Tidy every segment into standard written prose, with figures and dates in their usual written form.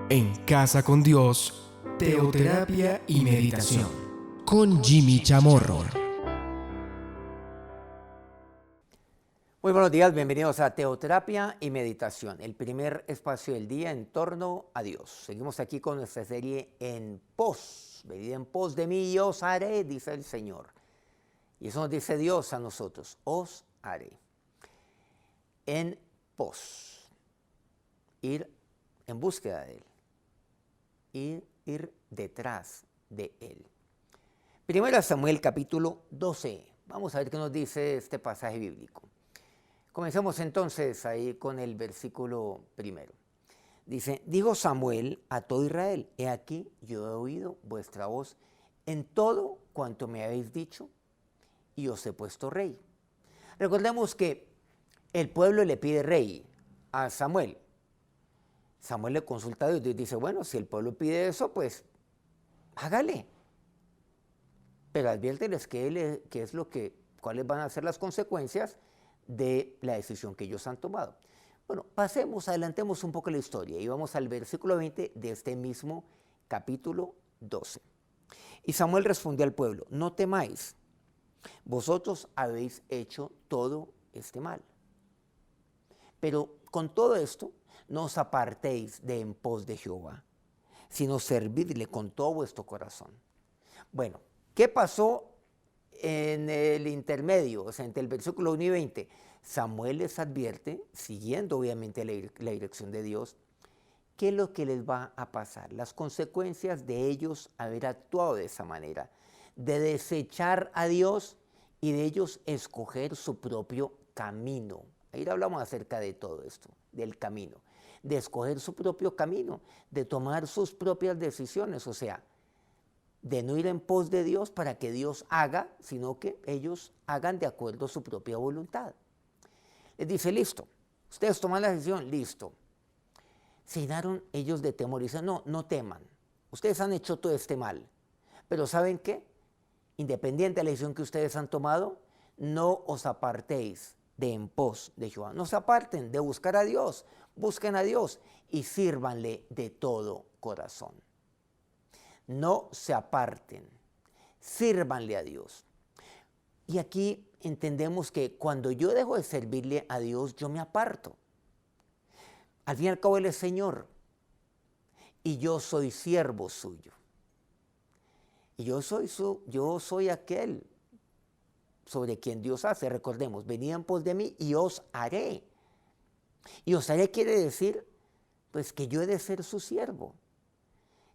En Casa con Dios, teoterapia y meditación, con Jimmy Chamorro. Muy buenos días, bienvenidos a Teoterapia y Meditación, el primer espacio del día en torno a Dios. Seguimos aquí con nuestra serie En pos, venid en pos de mí y os haré, dice el Señor. Y eso nos dice Dios a nosotros, os haré. En pos, ir en búsqueda de Él, ir detrás de Él. Primero Samuel capítulo 12, vamos a ver qué nos dice este pasaje bíblico. Comencemos entonces ahí con el versículo primero. Dice, dijo Samuel a todo Israel, he aquí yo he oído vuestra voz en todo cuanto me habéis dicho y os he puesto rey. Recordemos que el pueblo le pide rey a Samuel. Samuel le consulta a Dios y dice, bueno, si el pueblo pide eso, pues hágale. Pero adviérteles cuáles van a ser las consecuencias de la decisión que ellos han tomado. Bueno, adelantemos un poco la historia y vamos al versículo 20 de este mismo capítulo 12. Y Samuel respondió al pueblo, no temáis, vosotros habéis hecho todo este mal. Pero con todo esto, no os apartéis de en pos de Jehová, sino servidle con todo vuestro corazón. Bueno, ¿qué pasó en el intermedio, o sea, entre el versículo 1 y 20? Samuel les advierte, siguiendo obviamente la dirección de Dios, qué es lo que les va a pasar, las consecuencias de ellos haber actuado de esa manera, de desechar a Dios y de ellos escoger su propio camino. Ahí hablamos acerca de todo esto, del camino, de escoger su propio camino, de tomar sus propias decisiones, o sea, de no ir en pos de Dios para que Dios haga, sino que ellos hagan de acuerdo a su propia voluntad. Les dice, listo, ustedes toman la decisión, listo. Se llenaron ellos de temor y dicen, no teman, ustedes han hecho todo este mal, pero ¿saben qué? Independiente de la decisión que ustedes han tomado, no os apartéis de en pos de Jehová. No se aparten de buscar a Dios, busquen a Dios y sírvanle de todo corazón. No se aparten, sírvanle a Dios. Y aquí entendemos que cuando yo dejo de servirle a Dios, yo me aparto. Al fin y al cabo Él es Señor y yo soy siervo suyo. Y yo soy aquel sobre quien Dios hace. Recordemos, venid en pos de mí y os haré. Y os haré quiere decir, pues que yo he de ser su siervo.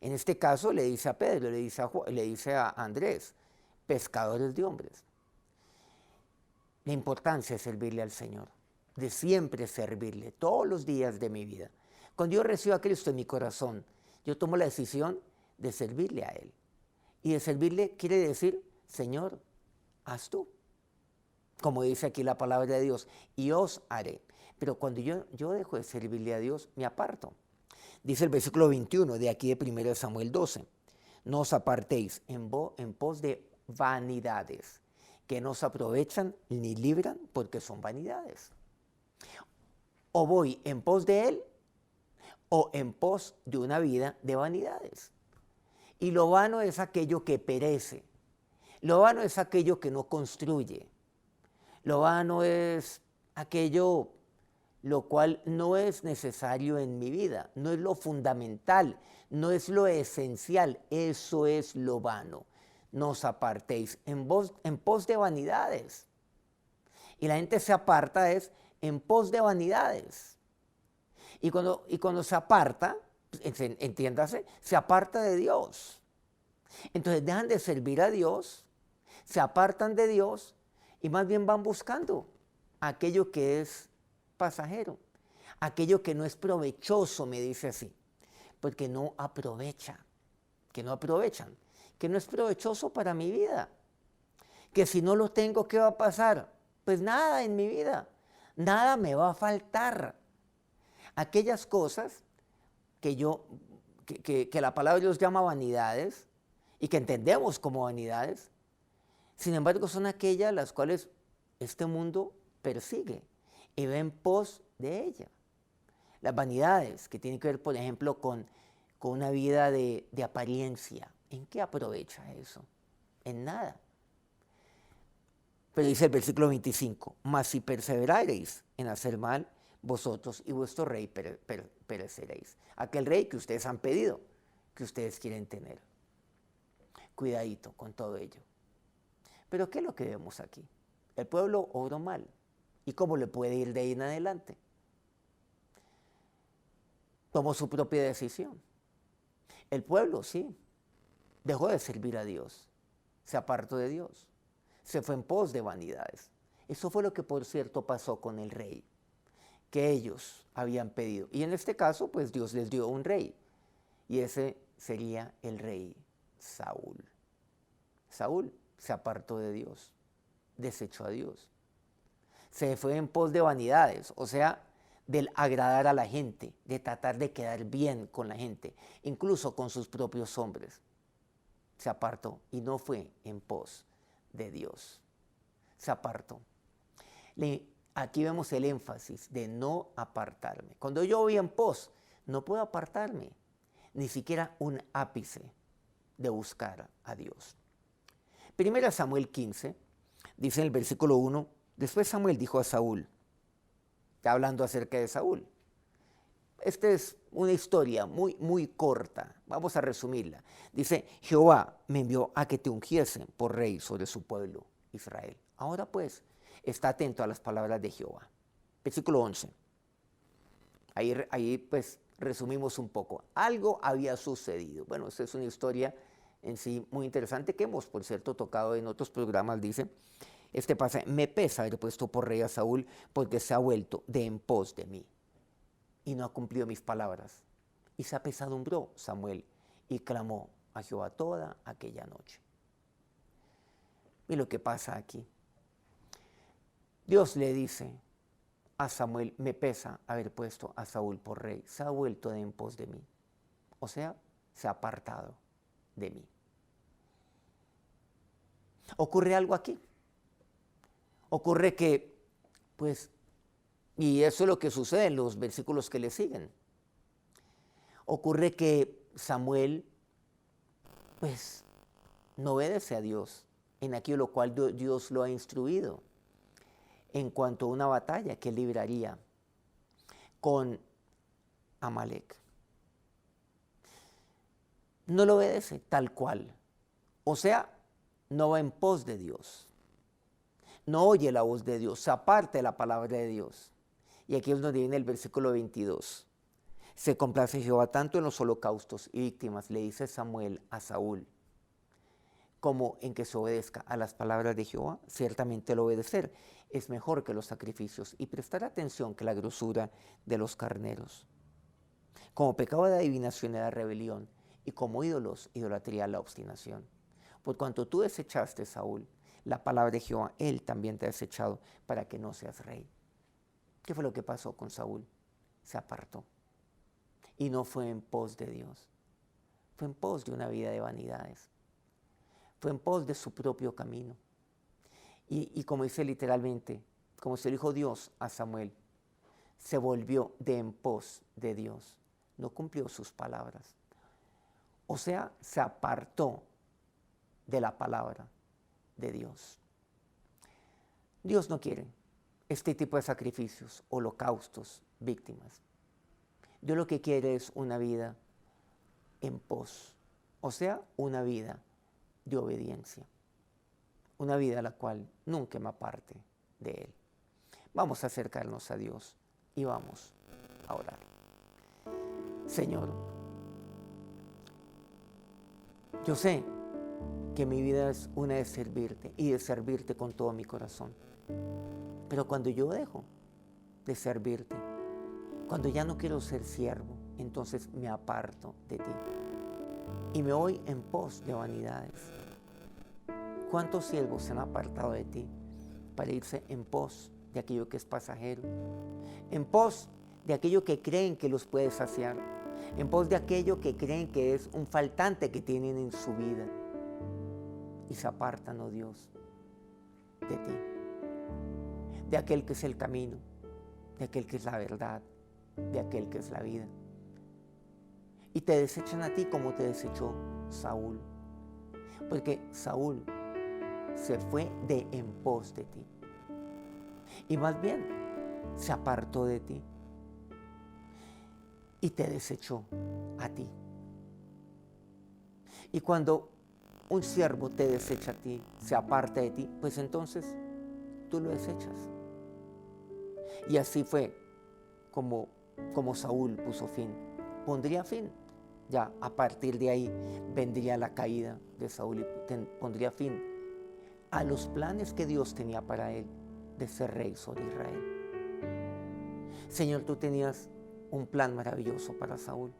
En este caso le dice a Pedro, le dice a Andrés, pescadores de hombres. La importancia de servirle al Señor, de siempre servirle, todos los días de mi vida. Cuando yo recibo a Cristo en mi corazón, yo tomo la decisión de servirle a Él. Y de servirle quiere decir, Señor, haz tú. Como dice aquí la palabra de Dios, y os haré. Pero cuando yo dejo de servirle a Dios, me aparto. Dice el versículo 21 de aquí de 1 Samuel 12, no os apartéis en pos de vanidades, que no os aprovechan ni libran porque son vanidades. O voy en pos de Él o en pos de una vida de vanidades. Y lo vano es aquello que perece, lo vano es aquello que no construye, lo vano es aquello lo cual no es necesario en mi vida, no es lo fundamental, no es lo esencial, eso es lo vano. No os apartéis en pos de vanidades. Y la gente se aparta es en pos de vanidades. Y cuando se aparta, entiéndase, se aparta de Dios. Entonces dejan de servir a Dios, se apartan de Dios y más bien van buscando aquello que es pasajero, aquello que no es provechoso, me dice así, porque no aprovechan, que no es provechoso para mi vida, que si no lo tengo, ¿qué va a pasar? Pues nada en mi vida, nada me va a faltar. Aquellas cosas que la palabra de Dios llama vanidades y que entendemos como vanidades, sin embargo son aquellas las cuales este mundo persigue y va en pos de ella. Las vanidades que tienen que ver, por ejemplo, con con una vida de apariencia. ¿En qué aprovecha eso? En nada. Pero dice el versículo 25, mas si perseverareis en hacer mal, vosotros y vuestro rey pereceréis. Aquel rey que ustedes han pedido, que ustedes quieren tener. Cuidadito con todo ello. Pero ¿qué es lo que vemos aquí? El pueblo obró mal. ¿Y cómo le puede ir de ahí en adelante? Tomó su propia decisión. El pueblo, sí, dejó de servir a Dios. Se apartó de Dios. Se fue en pos de vanidades. Eso fue lo que, por cierto, pasó con el rey, que ellos habían pedido. Y en este caso, pues Dios les dio un rey. Y ese sería el rey Saúl. Saúl se apartó de Dios, desechó a Dios. Se fue en pos de vanidades, o sea, del agradar a la gente, de tratar de quedar bien con la gente, incluso con sus propios hombres. Se apartó y no fue en pos de Dios. Se apartó. Aquí vemos el énfasis de no apartarme. Cuando yo voy en pos, no puedo apartarme, ni siquiera un ápice de buscar a Dios. Primera Samuel 15, dice en el versículo 1, después Samuel dijo a Saúl, está hablando acerca de Saúl. Esta es una historia muy corta, vamos a resumirla. Dice, Jehová me envió a que te ungiesen por rey sobre su pueblo, Israel. Ahora pues, está atento a las palabras de Jehová. Versículo 11. Ahí pues resumimos un poco. Algo había sucedido. Bueno, esta es una historia en sí muy interesante que hemos, por cierto, tocado en otros programas. Dice, este pasaje, me pesa haber puesto por rey a Saúl porque se ha vuelto de en pos de mí y no ha cumplido mis palabras. Y se apesadumbró Samuel y clamó a Jehová toda aquella noche. Y lo que pasa aquí. Dios le dice a Samuel, me pesa haber puesto a Saúl por rey. Se ha vuelto de en pos de mí. O sea, se ha apartado de mí. Ocurre algo aquí. Ocurre que, pues, y eso es lo que sucede en los versículos que le siguen. Ocurre que Samuel, pues, no obedece a Dios en aquello lo cual Dios lo ha instruido en cuanto a una batalla que libraría con Amalek. No lo obedece tal cual. O sea, no va en pos de Dios. No oye la voz de Dios, se aparta de la palabra de Dios. Y aquí es donde viene el versículo 22. Se complace Jehová tanto en los holocaustos y víctimas, le dice Samuel a Saúl, como en que se obedezca a las palabras de Jehová. Ciertamente el obedecer es mejor que los sacrificios y prestar atención que la grosura de los carneros. Como pecado de adivinación era rebelión y como ídolos, idolatría la obstinación. Por cuanto tú desechaste, Saúl, la palabra de Jehová, él también te ha desechado para que no seas rey. ¿Qué fue lo que pasó con Saúl? Se apartó y no fue en pos de Dios. Fue en pos de una vida de vanidades. Fue en pos de su propio camino. Y como dice literalmente, como se dijo Dios a Samuel, se volvió de en pos de Dios. No cumplió sus palabras. O sea, se apartó de la palabra de Dios. Dios no quiere este tipo de sacrificios, holocaustos, víctimas. Dios lo que quiere es una vida en pos, o sea, una vida de obediencia, una vida a la cual nunca me aparte de Él. Vamos a acercarnos a Dios y vamos a orar. Señor, yo sé que mi vida es una de servirte y de servirte con todo mi corazón. Pero cuando yo dejo de servirte, cuando ya no quiero ser siervo, entonces me aparto de ti y me voy en pos de vanidades. ¿Cuántos siervos se han apartado de ti para irse en pos de aquello que es pasajero? En pos de aquello que creen que los puede saciar, en pos de aquello que creen que es un faltante que tienen en su vida. Y se apartan, oh Dios, de ti, de aquel que es el camino, de aquel que es la verdad, de aquel que es la vida. y te desechan a ti como te desechó Saúl. Porque Saúl se fue de en pos de ti. Y más bien, se apartó de ti. Y te desechó a ti. Y cuando un siervo te desecha a ti, se aparta de ti, pues entonces tú lo desechas. Y así fue como Saúl puso fin. Pondría fin. Ya a partir de ahí vendría la caída de Saúl y pondría fin a los planes que Dios tenía para él de ser rey sobre Israel. Señor, tú tenías un plan maravilloso para Saúl,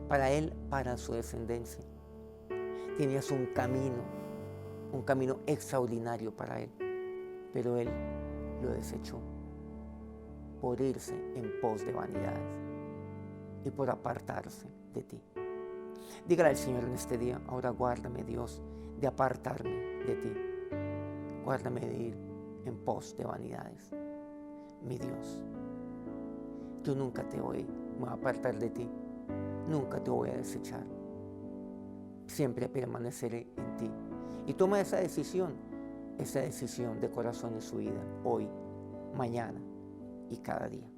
para él, para su descendencia. Tenías un camino extraordinario para él, pero él lo desechó por irse en pos de vanidades y por apartarse de ti. Dígale al Señor en este día: ahora guárdame, Dios, de apartarme de ti. Guárdame de ir en pos de vanidades. Mi Dios, yo nunca me voy a apartar de ti, nunca te voy a desechar. Siempre permaneceré en ti. Y toma esa decisión de corazón en su vida, hoy, mañana y cada día.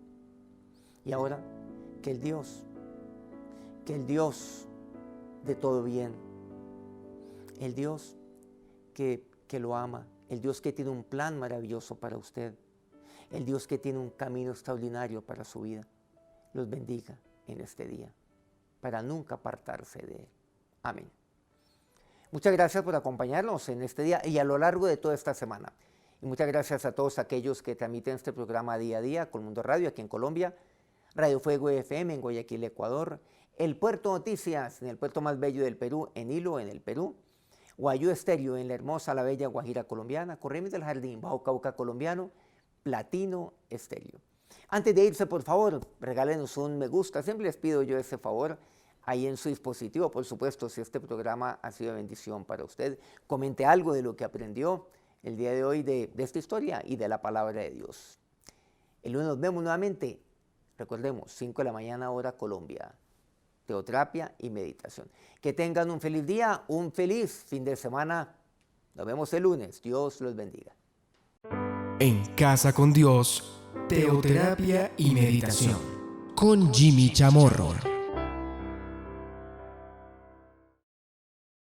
Y ahora, que el Dios de todo bien, el Dios que lo ama, el Dios que tiene un plan maravilloso para usted, el Dios que tiene un camino extraordinario para su vida, los bendiga en este día, para nunca apartarse de él. Amén. Muchas gracias por acompañarnos en este día y a lo largo de toda esta semana. Y muchas gracias a todos aquellos que transmiten este programa día a día, Colmundo Radio aquí en Colombia, Radio Fuego FM en Guayaquil, Ecuador, El Puerto Noticias en el puerto más bello del Perú, en Hilo, en el Perú, Guayú Estéreo en la hermosa, la bella Guajira colombiana, Corrientes del Jardín, Bajo Cauca colombiano, Platino Estéreo. Antes de irse, por favor, regálenos un me gusta. Siempre les pido yo ese favor ahí en su dispositivo. Por supuesto, si este programa ha sido de bendición para usted, comente algo de lo que aprendió el día de hoy de esta historia y de la palabra de Dios. El lunes nos vemos nuevamente. Recordemos, 5 de la mañana hora Colombia. Teoterapia y meditación. Que tengan un feliz día, un feliz fin de semana. Nos vemos el lunes. Dios los bendiga. En Casa con Dios, teoterapia y meditación con Jimmy Chamorro.